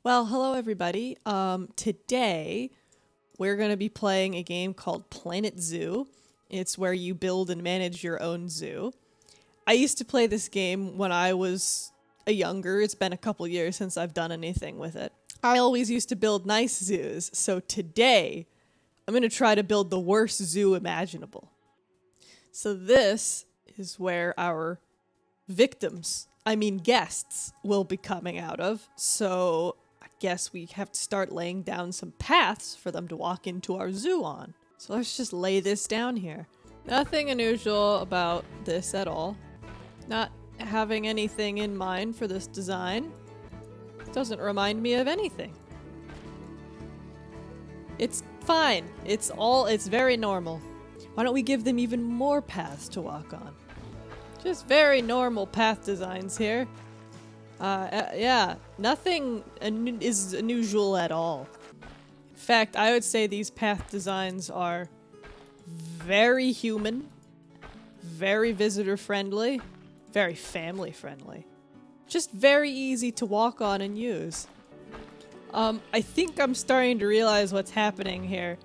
Well, hello everybody. Today we're going to be playing a game called Planet Zoo. It's where you build and manage your own zoo. I used to play this game when I was younger. It's been a couple years since I've done anything with it. I always used to build nice zoos, so today I'm going to try to build the worst zoo imaginable. So this is where our guests will be coming out of. So I guess we have to start laying down some paths for them to walk into our zoo on. So let's just lay this down here. Nothing unusual about this at all. Not having anything in mind for this design. Doesn't remind me of anything. It's fine. It's very normal. Why don't we give them even more paths to walk on? Just very normal path designs here. Yeah, nothing is unusual at all. In fact, I would say these path designs are very human, very visitor friendly, very family friendly. Just very easy to walk on and use. I think I'm starting to realize what's happening here.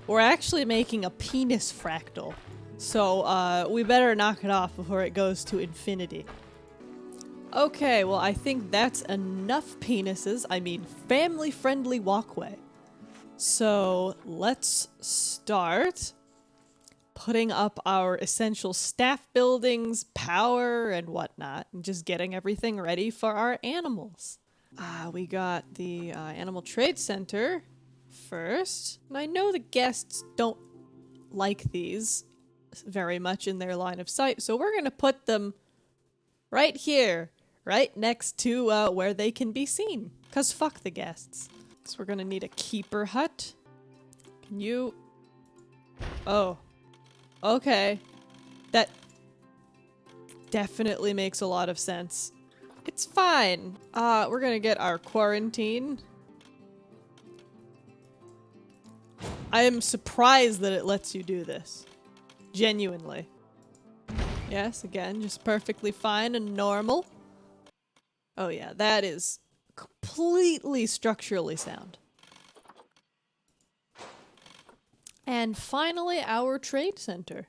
We're actually making a penis fractal. So, we better knock it off before it goes to infinity. Okay, well, I think that's enough penises. I mean, family-friendly walkway. So, let's start putting up our essential staff buildings, power, and whatnot, and just getting everything ready for our animals. We got the Animal Trade Center first. And I know the guests don't like these very much in their line of sight, so we're gonna put them right here, right next to where they can be seen, cause fuck the guests. So we're gonna need a keeper hut. Can you... Oh. Okay. That definitely makes a lot of sense. It's fine. We're gonna get our quarantine. I am surprised that it lets you do this. Genuinely. Yes, again, just perfectly fine and normal. Oh yeah, that is completely structurally sound. And finally, our trade center.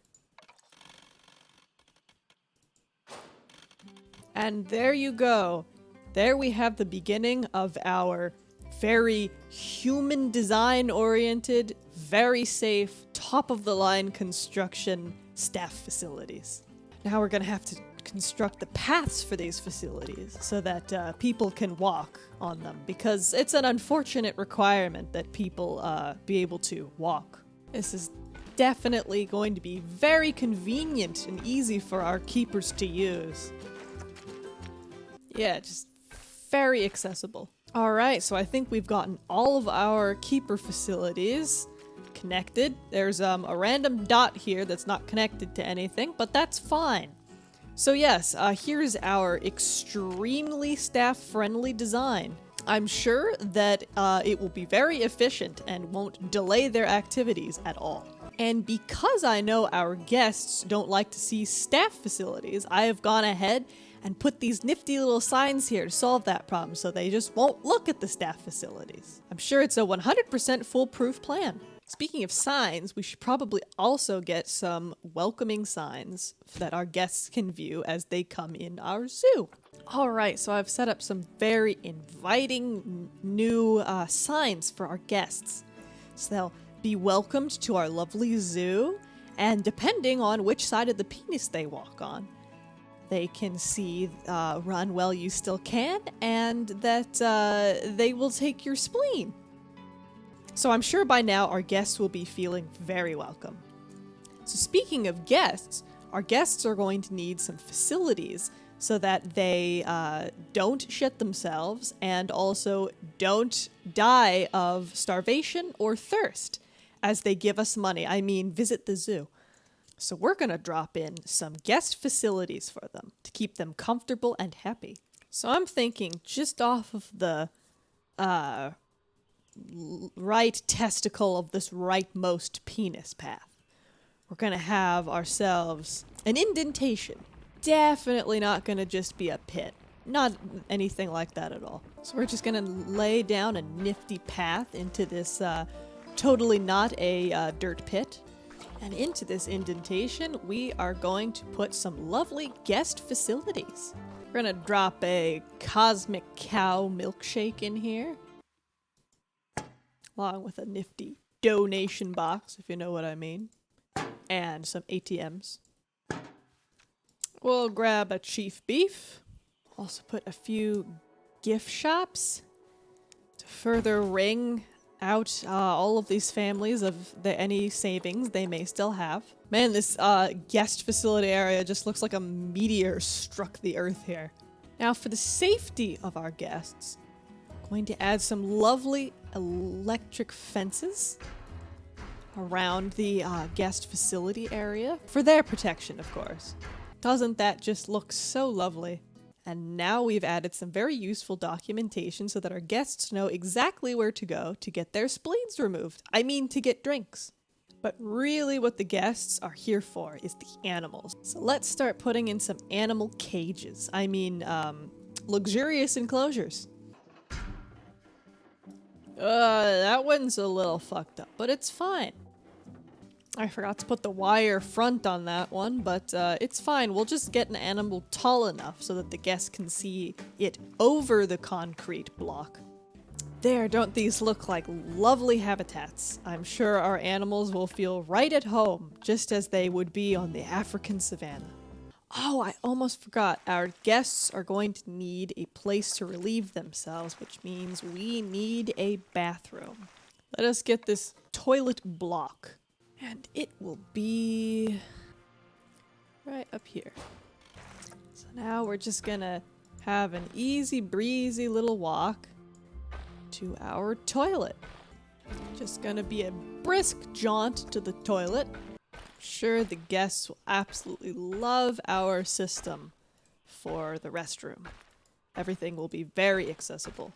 And there you go. There we have the beginning of our very human design oriented, very safe, top of the line construction staff facilities. Now we're gonna have to construct the paths for these facilities so that people can walk on them, because it's an unfortunate requirement that people be able to walk. This is definitely going to be very convenient and easy for our keepers to use. Yeah, just very accessible. Alright, so I think we've gotten all of our keeper facilities connected. There's a random dot here that's not connected to anything, but that's fine. So yes, here's our extremely staff-friendly design. I'm sure that it will be very efficient and won't delay their activities at all. And because I know our guests don't like to see staff facilities, I have gone ahead and put these nifty little signs here to solve that problem so they just won't look at the staff facilities. I'm sure it's a 100% foolproof plan. Speaking of signs, we should probably also get some welcoming signs that our guests can view as they come in our zoo. Alright, so I've set up some very inviting new signs for our guests. So they'll be welcomed to our lovely zoo, and depending on which side of the penis they walk on, they can see run while you still can, and that they will take your spleen. So I'm sure by now our guests will be feeling very welcome. So speaking of guests, our guests are going to need some facilities so that they don't shit themselves and also don't die of starvation or thirst as they give us money. I mean, visit the zoo. So we're going to drop in some guest facilities for them to keep them comfortable and happy. So I'm thinking just off of the right testicle of this rightmost penis path, we're going to have ourselves an indentation. Definitely not going to just be a pit. Not anything like that at all. So we're just gonna lay down a nifty path into this totally not a dirt pit. And into this indentation, we are going to put some lovely guest facilities. We're gonna drop a cosmic cow milkshake in here, along with a nifty donation box, if you know what I mean, and some ATMs. We'll grab a chief beef, also put a few gift shops to further ring out all of these families of any savings they may still have. Man, this guest facility area just looks like a meteor struck the earth here. Now, for the safety of our guests, I'm going to add some lovely electric fences around the guest facility area for their protection, of course. Doesn't that just look so lovely? And now we've added some very useful documentation so that our guests know exactly where to go to get their spleens removed. I mean, to get drinks. But really what the guests are here for is the animals. So let's start putting in some animal cages. I mean, luxurious enclosures. That one's a little fucked up, but it's fine. I forgot to put the wire front on that one, but it's fine. We'll just get an animal tall enough so that the guests can see it over the concrete block. There, don't these look like lovely habitats? I'm sure our animals will feel right at home, just as they would be on the African savanna. Oh, I almost forgot. Our guests are going to need a place to relieve themselves, which means we need a bathroom. Let us get this toilet block. And it will be right up here. So now we're just gonna have an easy breezy little walk to our toilet. Just gonna be a brisk jaunt to the toilet. I'm sure the guests will absolutely love our system for the restroom. Everything will be very accessible.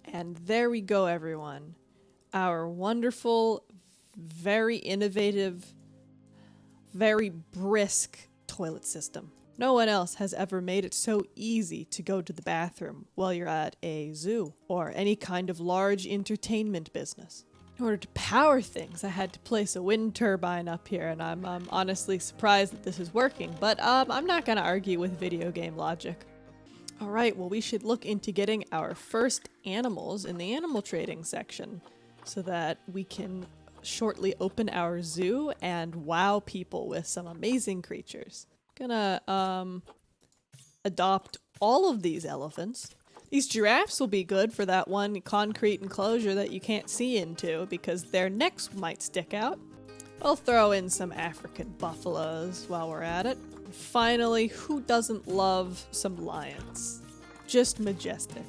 And there we go, everyone. Our wonderful, very innovative, very brisk toilet system. No one else has ever made it so easy to go to the bathroom while you're at a zoo or any kind of large entertainment business. In order to power things, I had to place a wind turbine up here, and I'm honestly surprised that this is working, but I'm not gonna argue with video game logic. Alright, well, we should look into getting our first animals in the animal trading section so that we can shortly open our zoo and wow people with some amazing creatures. Gonna adopt all of these elephants. These giraffes will be good for that one concrete enclosure that you can't see into because their necks might stick out. I'll throw in some African buffaloes while we're at it. Finally, who doesn't love some lions? Just majestic.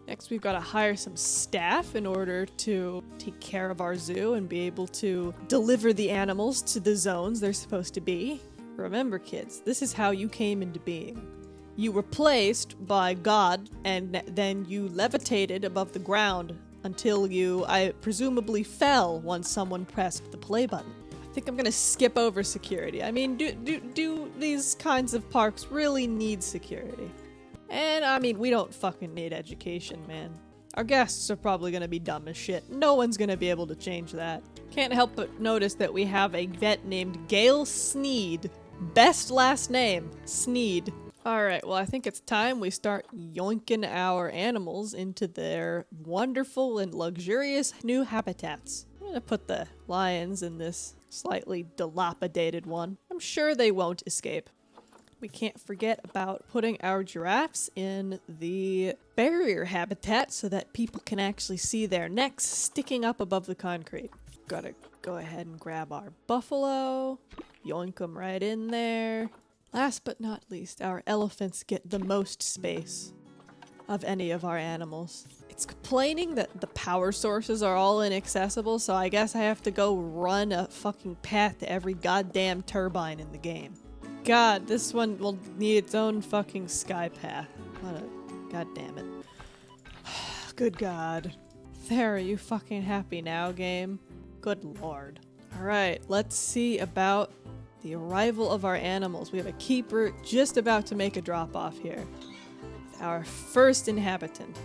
Next, we've got to hire some staff in order to take care of our zoo and be able to deliver the animals to the zones they're supposed to be. Remember, kids, this is how you came into being. You were placed by God, and then you levitated above the ground until you, presumably fell once someone pressed the play button. I think I'm gonna skip over security. I mean, do these kinds of parks really need security? And, I mean, we don't fucking need education, man. Our guests are probably gonna be dumb as shit. No one's gonna be able to change that. Can't help but notice that we have a vet named Gail Sneed. Best last name, Sneed. Alright, well, I think it's time we start yoinking our animals into their wonderful and luxurious new habitats. I'm gonna put the lions in this slightly dilapidated one. I'm sure they won't escape. We can't forget about putting our giraffes in the barrier habitat so that people can actually see their necks sticking up above the concrete. Gotta go ahead and grab our buffalo, yoink them right in there. Last but not least, our elephants get the most space of any of our animals. It's complaining that the power sources are all inaccessible, so I guess I have to go run a fucking path to every goddamn turbine in the game. God, this one will need its own fucking sky path. What a... God damn it. Good God. There, are you fucking happy now, game? Good lord. Alright, let's see about the arrival of our animals. We have a keeper just about to make a drop off here. our first inhabitant.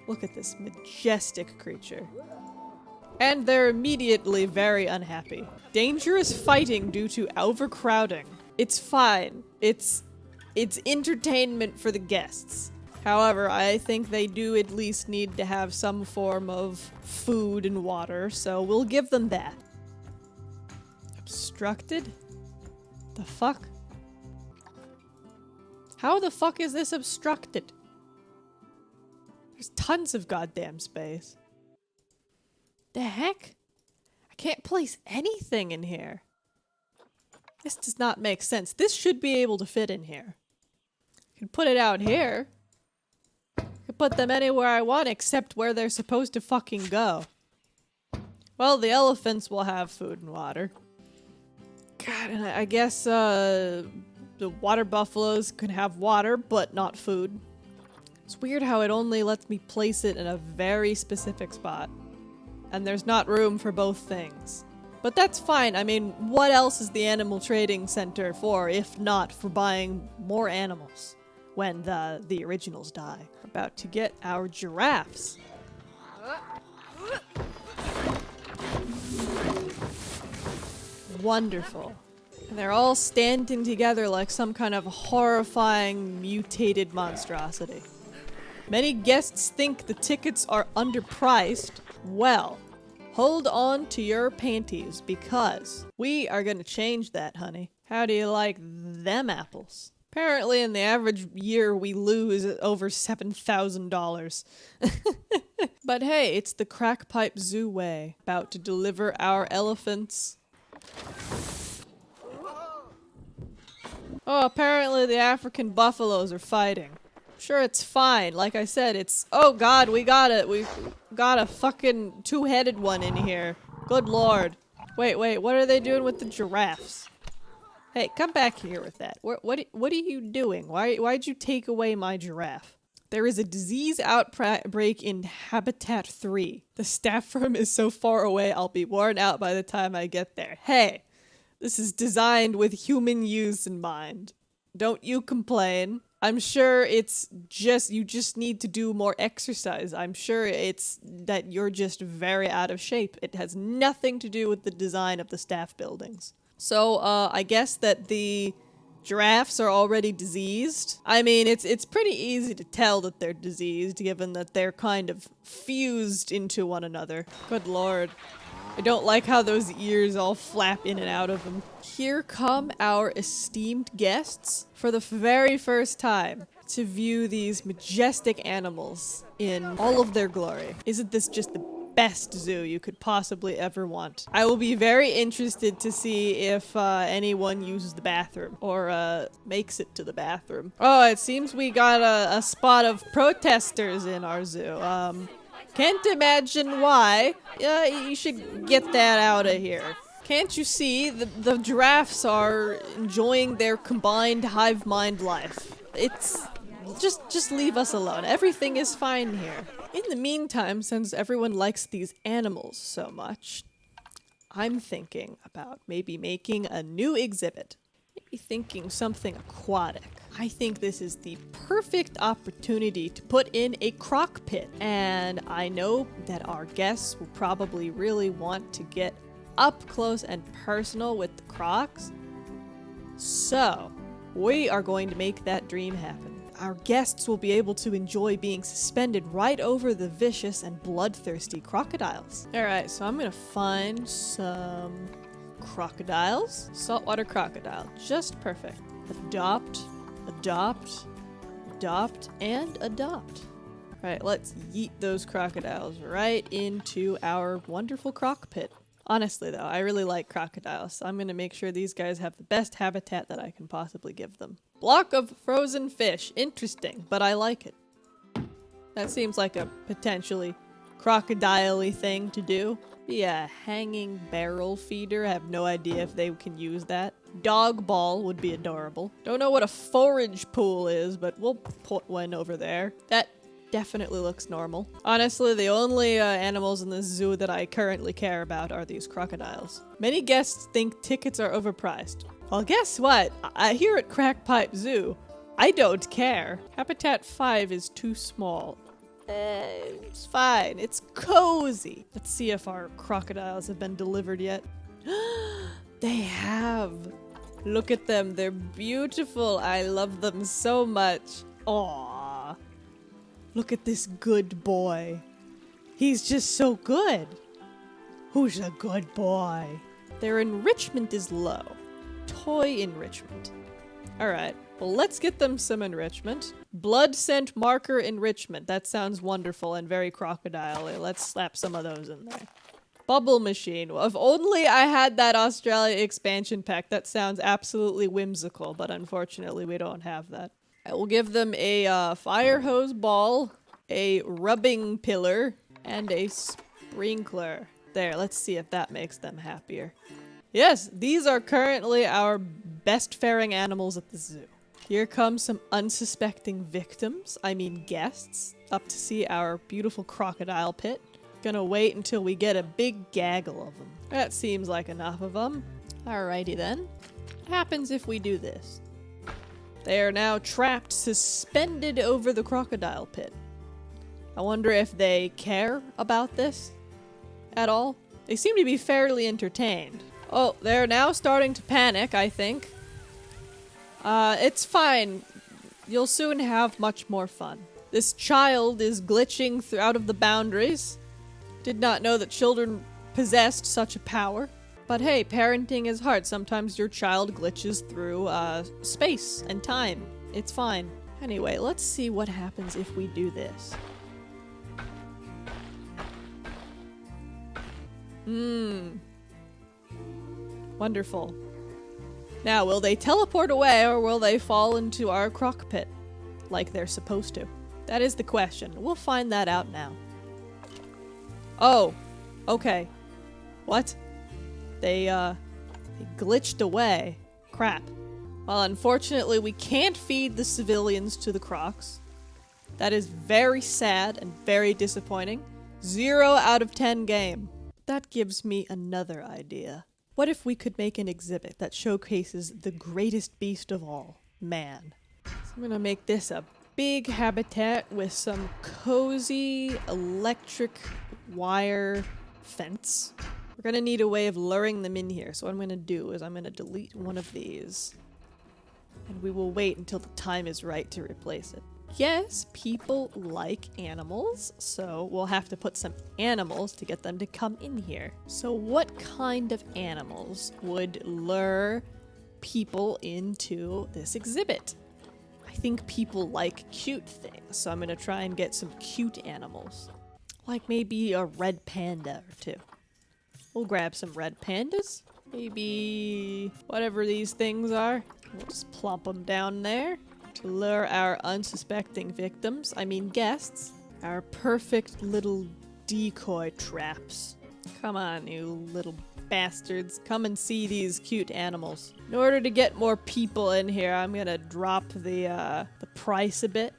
Look at this majestic creature. And they're immediately very unhappy. Dangerous fighting due to overcrowding. It's fine. It's entertainment for the guests. However, I think they do at least need to have some form of food and water, so we'll give them that. Obstructed? The fuck? How the fuck is this obstructed? There's tons of goddamn space. The heck? I can't place anything in here. This does not make sense. This should be able to fit in here. I can put it out here. I can put them anywhere I want except where they're supposed to fucking go. Well, the elephants will have food and water. God, and I guess the water buffaloes can have water, but not food. It's weird how it only lets me place it in a very specific spot. And there's not room for both things. But that's fine. I mean, what else is the animal trading center for, if not for buying more animals when the originals die? We're about to get our giraffes. Wonderful. And they're all standing together like some kind of horrifying mutated monstrosity. Many guests think the tickets are underpriced. Well, hold on to your panties because we are gonna change that, honey. How do you like them apples? Apparently in the average year we lose over $7,000. But hey, it's the Crackpipe Zoo way. About to deliver our elephants. Oh, apparently the African buffaloes are fighting. Sure, it's fine. Like I said, it's... Oh god, we got it. We got a fucking two-headed one in here. Good lord. Wait, what are they doing with the giraffes? Hey, come back here with that. What are you doing? Why'd you take away my giraffe? There is a disease outbreak in Habitat 3. The staff room is so far away I'll be worn out by the time I get there. Hey, this is designed with human use in mind. Don't you complain. I'm sure it's just, you just need to do more exercise. I'm sure it's that you're just very out of shape. It has nothing to do with the design of the staff buildings. So, I guess that the giraffes are already diseased. I mean, it's pretty easy to tell that they're diseased, given that they're kind of fused into one another. Good lord. I don't like how those ears all flap in and out of them. Here come our esteemed guests for the very first time to view these majestic animals in all of their glory. Isn't this just the best zoo you could possibly ever want? I will be very interested to see if anyone uses the bathroom or makes it to the bathroom. Oh, it seems we got a spot of protesters in our zoo. Can't imagine why. You should get that out of here. Can't you see? The giraffes are enjoying their combined hive mind life. It's... Just leave us alone. Everything is fine here. In the meantime, since everyone likes these animals so much, I'm thinking about maybe making a new exhibit. Maybe thinking something aquatic. I think this is the perfect opportunity to put in a croc pit. And I know that our guests will probably really want to get up close and personal with the crocs. So, we are going to make that dream happen. Our guests will be able to enjoy being suspended right over the vicious and bloodthirsty crocodiles. Alright, so I'm gonna find some crocodiles. Saltwater crocodile. Just perfect. Adopt, adopt, adopt, and adopt. Alright, let's yeet those crocodiles right into our wonderful croc pit. Honestly though, I really like crocodiles, so I'm gonna make sure these guys have the best habitat that I can possibly give them. Block of frozen fish. Interesting, but I like it. That seems like a potentially crocodile-y thing to do. Be a hanging barrel feeder. I have no idea if they can use that. Dog ball would be adorable. Don't know what a forage pool is, but we'll put one over there. That definitely looks normal. Honestly, the only animals in the zoo that I currently care about are these crocodiles. Many guests think tickets are overpriced. Well, guess what? Here at Crackpipe Zoo, I don't care. Habitat 5 is too small. It's fine. It's cozy. Let's see if our crocodiles have been delivered yet. They have. Look at them. They're beautiful. I love them so much. Aww. Look at this good boy. He's just so good. Who's a good boy? Their enrichment is low. Toy enrichment. Alright. Well, let's get them some enrichment. Blood scent marker enrichment. That sounds wonderful and very crocodile-y. Let's slap some of those in there. Bubble machine. Well, if only I had that Australia expansion pack. That sounds absolutely whimsical, but unfortunately we don't have that. I will give them a fire hose ball, a rubbing pillar, and a sprinkler. There, let's see if that makes them happier. Yes, these are currently our best faring animals at the zoo. Here come some unsuspecting victims, guests, up to see our beautiful crocodile pit. Gonna wait until we get a big gaggle of them. That seems like enough of them. Alrighty then. What happens if we do this? They are now trapped, suspended over the crocodile pit. I wonder if they care about this at all. They seem to be fairly entertained. Oh, they're now starting to panic, I think. It's fine. You'll soon have much more fun. This child is glitching out of the boundaries. Did not know that children possessed such a power. But hey, parenting is hard. Sometimes your child glitches through space and time. It's fine. Anyway, let's see what happens if we do this. Wonderful. Now, will they teleport away or will they fall into our croc pit like they're supposed to? That is the question. We'll find that out now. Oh, okay. What? They glitched away. Crap. Well, unfortunately, we can't feed the civilians to the crocs. That is very sad and very disappointing. 0 out of 10 game. That gives me another idea. What if we could make an exhibit that showcases the greatest beast of all, man? So I'm gonna make this a big habitat with some cozy electric wire fence. We're gonna need a way of luring them in here, so what I'm gonna do is I'm gonna delete one of these. And we will wait until the time is right to replace it. Yes, people like animals, so we'll have to put some animals to get them to come in here. So what kind of animals would lure people into this exhibit? I think people like cute things, so I'm gonna try and get some cute animals. Like maybe a red panda or two. We'll grab some red pandas. Maybe whatever these things are. We'll just plop them down there to lure our unsuspecting victims, guests. Our perfect little decoy traps. Come on, you little bastards. Come and see these cute animals. In order to get more people in here, I'm gonna drop the price a bit.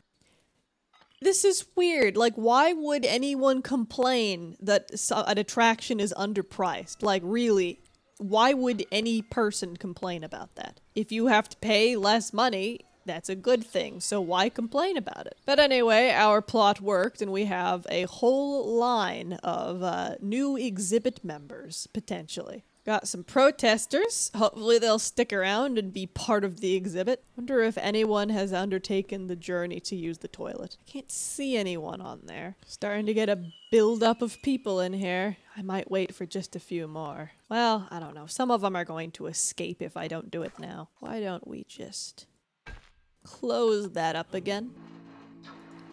This is weird. Like, why would anyone complain that an attraction is underpriced? Like, really, why would any person complain about that? If you have to pay less money, that's a good thing, so why complain about it? But anyway, our plot worked, and we have a whole line of new exhibit members, potentially. Got some protesters. Hopefully they'll stick around and be part of the exhibit. Wonder if anyone has undertaken the journey to use the toilet. I can't see anyone on there. Starting to get a buildup of people in here. I might wait for just a few more. Well, I don't know. Some of them are going to escape if I don't do it now. Why don't we just close that up again?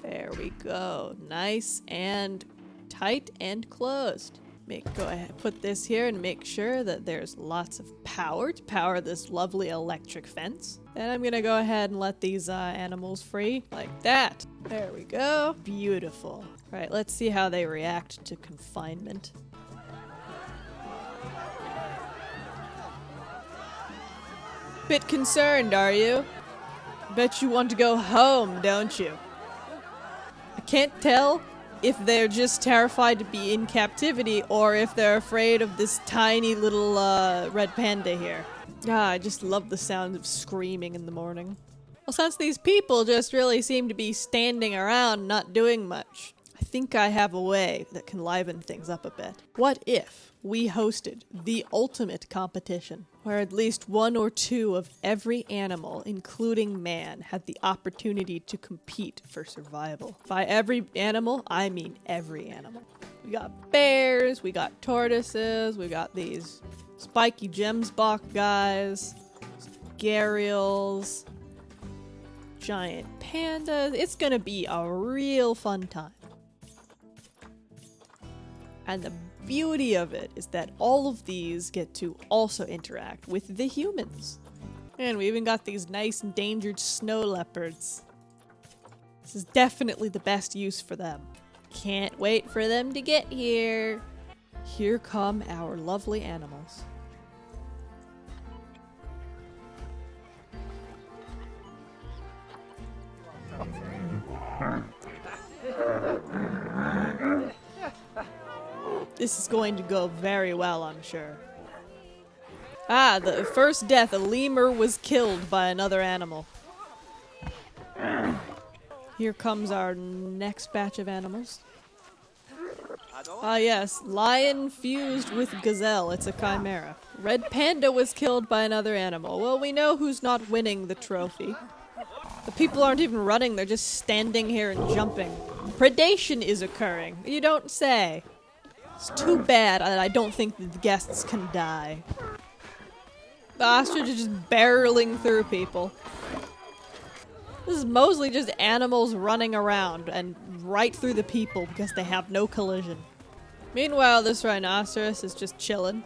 There we go. Nice and tight and closed. Go ahead, put this here and make sure that there's lots of power to power this lovely electric fence. And I'm gonna go ahead and let these animals free, like that. There we go. Beautiful. All right, let's see how they react to confinement. Bit concerned, are you? Bet you want to go home, don't you? I Can't tell if they're just terrified to be in captivity or if they're afraid of this tiny little red panda here. Ah, I just love the sound of screaming in the morning. Well, since these people just really seem to be standing around not doing much, I think I have a way that can liven things up a bit. What if we hosted the ultimate competition, where at least one or two of every animal, including man, had the opportunity to compete for survival? By every animal, I mean every animal. We got bears, we got tortoises, we got these spiky gemsbok guys, gharials, giant pandas. It's gonna be a real fun time. And the beauty of it is that all of these get to also interact with the humans. And we even got these nice endangered snow leopards. This is definitely the best use for them. Can't wait for them to get here. Here come our lovely animals. This is going to go very well, I'm sure. Ah, the first death, a lemur was killed by another animal. Here comes our next batch of animals. Ah yes, lion fused with gazelle, it's a chimera. Red panda was killed by another animal. Well, we know who's not winning the trophy. The people aren't even running, they're just standing here and jumping. Predation is occurring, you don't say. It's too bad that I don't think that the guests can die. The ostrich is just barreling through people. This is mostly just animals running around and right through the people because they have no collision. Meanwhile, this rhinoceros is just chilling.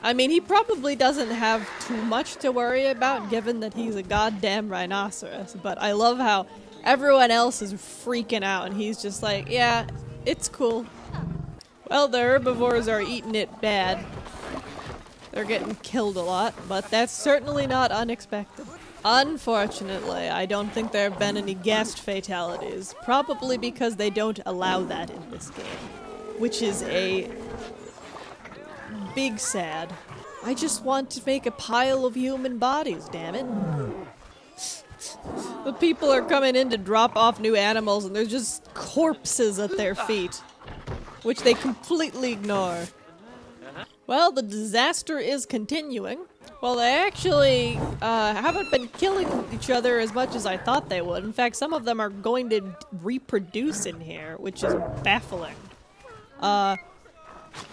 I mean, he probably doesn't have too much to worry about given that he's a goddamn rhinoceros, but I love how everyone else is freaking out and he's just like, yeah, it's cool. Well, the herbivores are eating it bad. They're getting killed a lot, but that's certainly not unexpected. Unfortunately, I don't think there have been any guest fatalities, probably because they don't allow that in this game, which is a big sad. I just want to make a pile of human bodies, damn it. The people are coming in to drop off new animals and there's just corpses at their feet, which they completely ignore. Well, the disaster is continuing. Well, they actually haven't been killing each other as much as I thought they would. In fact, some of them are going to reproduce in here, which is baffling.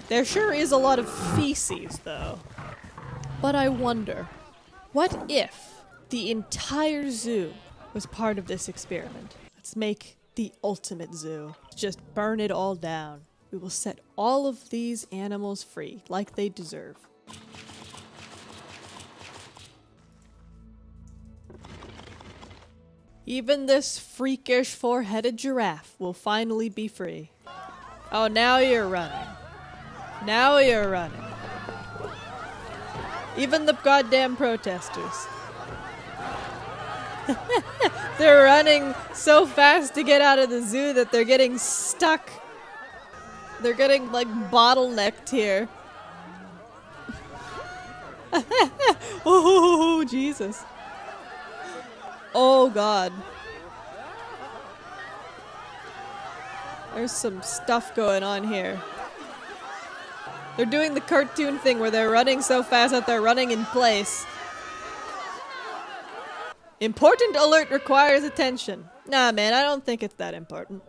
There sure is a lot of feces, though. But I wonder, what if the entire zoo was part of this experiment? Let's make the ultimate zoo. Just burn it all down. We will set all of these animals free, like they deserve. Even this freakish four-headed giraffe will finally be free. Oh, now you're running. Now you're running. Even the goddamn protesters. They're running so fast to get out of the zoo that they're getting stuck. They're getting, like, bottlenecked here. Oh, Jesus. Oh, God. There's some stuff going on here. They're doing the cartoon thing where they're running so fast that they're running in place. Important alert requires attention. Nah, man, I don't think it's that important.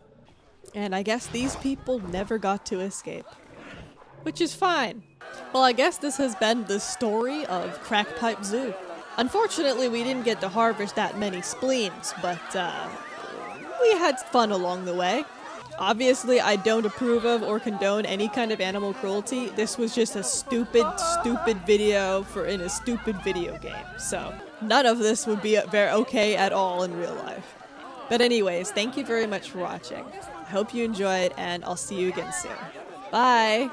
And I guess these people never got to escape. Which is fine. Well, I guess this has been the story of Crackpipe Zoo. Unfortunately, we didn't get to harvest that many spleens, but we had fun along the way. Obviously, I don't approve of or condone any kind of animal cruelty. This was just a stupid video in a stupid video game. So, none of this would be very okay at all in real life. But anyways, thank you very much for watching. I hope you enjoyed, and I'll see you again soon. Bye!